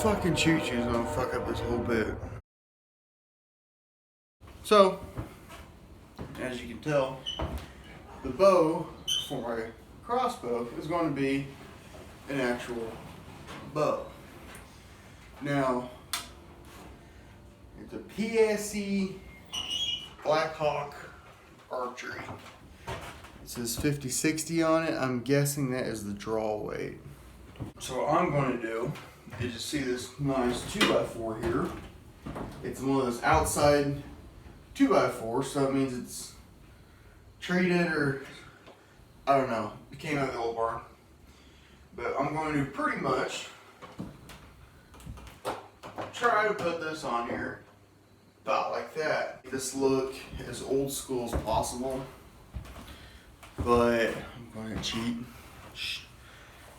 fucking choo-choo is gonna fuck up this whole bit. So, as you can tell, the bow for my crossbow is going to be an actual bow. Now, it's a PSE Blackhawk archery. It says 50-60 on it. I'm guessing that is the draw weight. So what I'm going to do is just see this nice 2x4 here. It's one of those outside 2x4, so that means it's treated, or I don't know. It came out of the old barn. But I'm going to pretty much try to put this on here about like that. This look as old school as possible, but I'm going to cheat.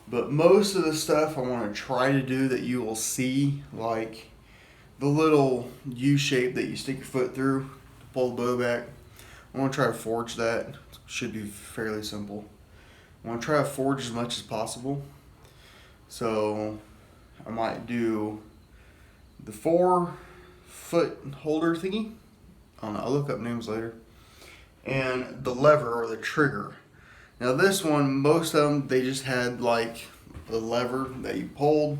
But most of the stuff I want to try to do that you will see, like the little U shape that you stick your foot through to pull the bow back, I want to try to forge that. It should be fairly simple. I want to try to forge as much as possible. So I might do the 4-foot holder thingy. I don't know, I'll look up names later. And the lever or the trigger. Now this one, most of them, they just had like the lever that you pulled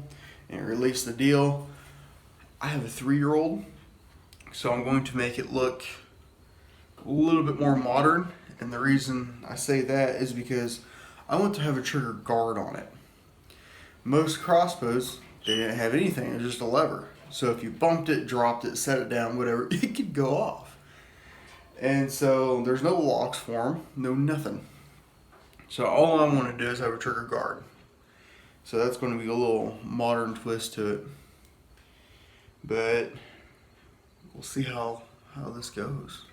and it released the deal. I have a 3-year-old, so I'm going to make it look a little bit more modern. And the reason I say that is because I want to have a trigger guard on it. Most crossbows, they didn't have anything, it was just a lever. So if you bumped it, dropped it, set it down, whatever, it could go off. And so there's no locks for them, no nothing. So all I want to do is have a trigger guard. So that's going to be a little modern twist to it. But we'll see how this goes.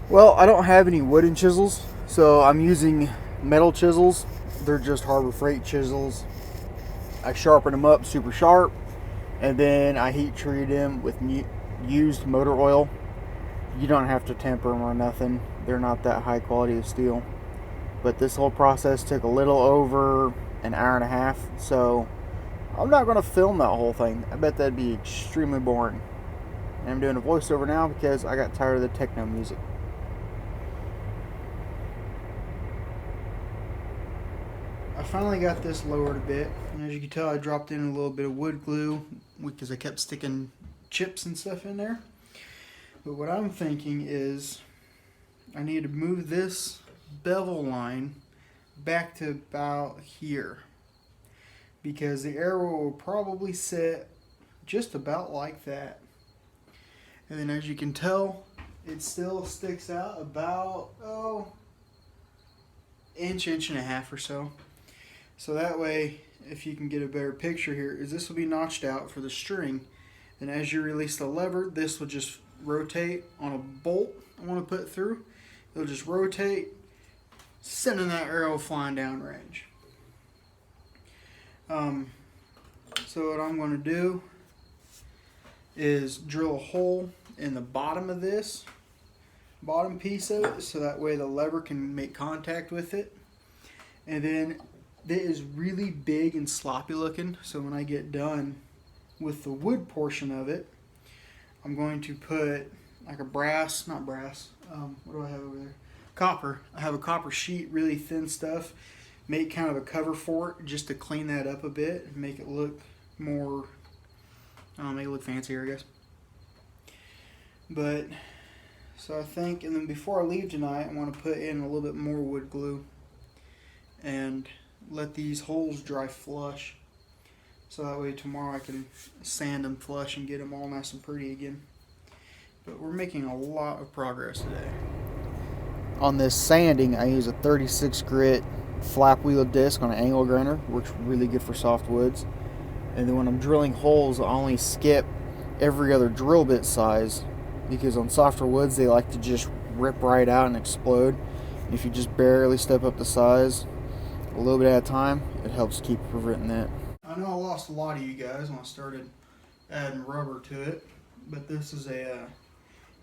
Well, I don't have any wooden chisels, so I'm using metal chisels. They're just Harbor Freight chisels. I sharpen them up super sharp, and then I heat treat them with used motor oil. You don't have to temper them or nothing. They're not that high quality of steel. But this whole process took a little over an hour and a half, so I'm not going to film that whole thing. I bet that'd be extremely boring. And I'm doing a voiceover now because I got tired of the techno music. I finally got this lowered a bit, and as you can tell, I dropped in a little bit of wood glue because I kept sticking chips and stuff in there. But what I'm thinking is I need to move this bevel line back to about here, because the arrow will probably sit just about like that. And then as you can tell, it still sticks out about inch and a half or so. So that way, if you can get a better picture here, is this will be notched out for the string. And as you release the lever, this will just rotate on a bolt I want to put through. It'll just rotate, sending that arrow flying downrange. So what I'm going to do is drill a hole in the bottom of this bottom piece of it, so that way the lever can make contact with it. And then it is really big and sloppy looking, so when I get done with the wood portion of it, I'm going to put like a brass, not brass, what do I have over there? Copper. I have a copper sheet, really thin stuff, make kind of a cover for it just to clean that up a bit and make it look more, make it look fancier, I guess. But, so I think, and then before I leave tonight, I want to put in a little bit more wood glue and let these holes dry flush, so that way tomorrow I can sand them flush and get them all nice and pretty again. But we're making a lot of progress today. On this sanding, I use a 36 grit flap wheel disc on an angle grinder. Works really good for soft woods. And then when I'm drilling holes, I only skip every other drill bit size, because on softer woods they like to just rip right out and explode. And if you just barely step up the size a little bit at a time, it helps keep preventing that. I know I lost a lot of you guys when I started adding rubber to it, but this is a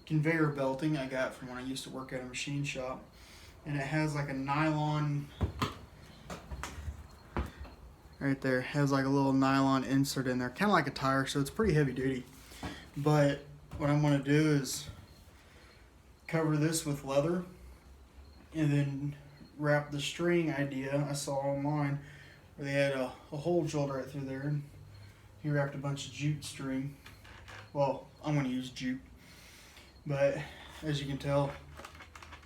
conveyor belting I got from when I used to work at a machine shop, and it has like a nylon, right there, has like a little nylon insert in there, kind of like a tire, so it's pretty heavy duty. But what I'm going to do is cover this with leather and then wrap the string idea I saw online, where they had a hole drilled right through there, and he wrapped a bunch of jute string. Well, I'm going to use jute, but as you can tell,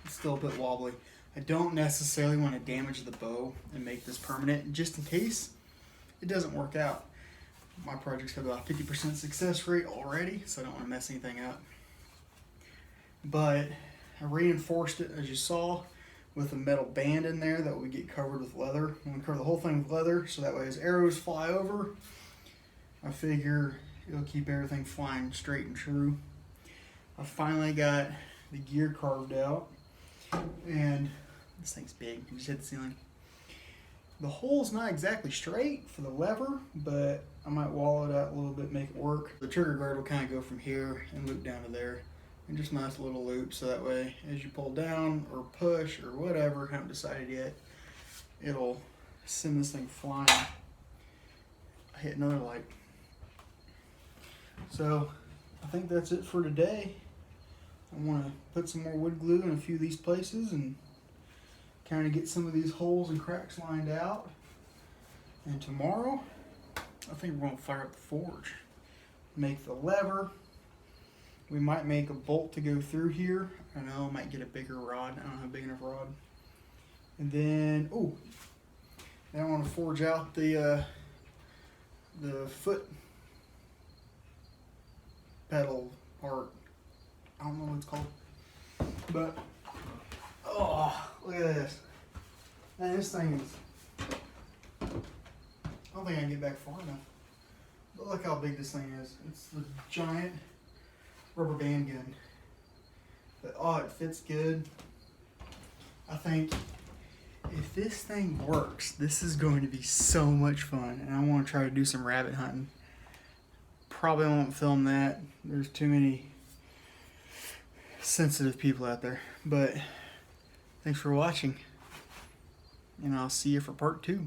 it's still a bit wobbly. I don't necessarily want to damage the bow and make this permanent, just in case it doesn't work out. My project's got about 50% success rate already, so I don't want to mess anything up. But I reinforced it, as you saw, with a metal band in there that would get covered with leather. I'm going to cover the whole thing with leather, so that way as arrows fly over, I figure it'll keep everything flying straight and true. I finally got the gear carved out, and this thing's big. You just hit the ceiling. The hole's not exactly straight for the lever, but I might wall it out a little bit, make it work. The trigger guard will kind of go from here and loop down to there. And just nice little loop, so that way as you pull down or push or whatever, haven't decided yet, it'll send this thing flying. I hit another light. So I think that's it for today. I want to put some more wood glue in a few of these places and kind of get some of these holes and cracks lined out. And tomorrow, I think we're going to fire up the forge. Make the lever. We might make a bolt to go through here. I know I might get a bigger rod. I don't have a big enough rod. And then, then I want to forge out the foot pedal part. I don't know what it's called. But, oh, look at this. Man, this thing is, I don't think I can get back far enough. But look how big this thing is. It's the giant rubber band gun. But, oh, it fits good. I think if this thing works, this is going to be so much fun. And I want to try to do some rabbit hunting. Probably won't film that. There's too many sensitive people out there. But thanks for watching. And I'll see you for part 2.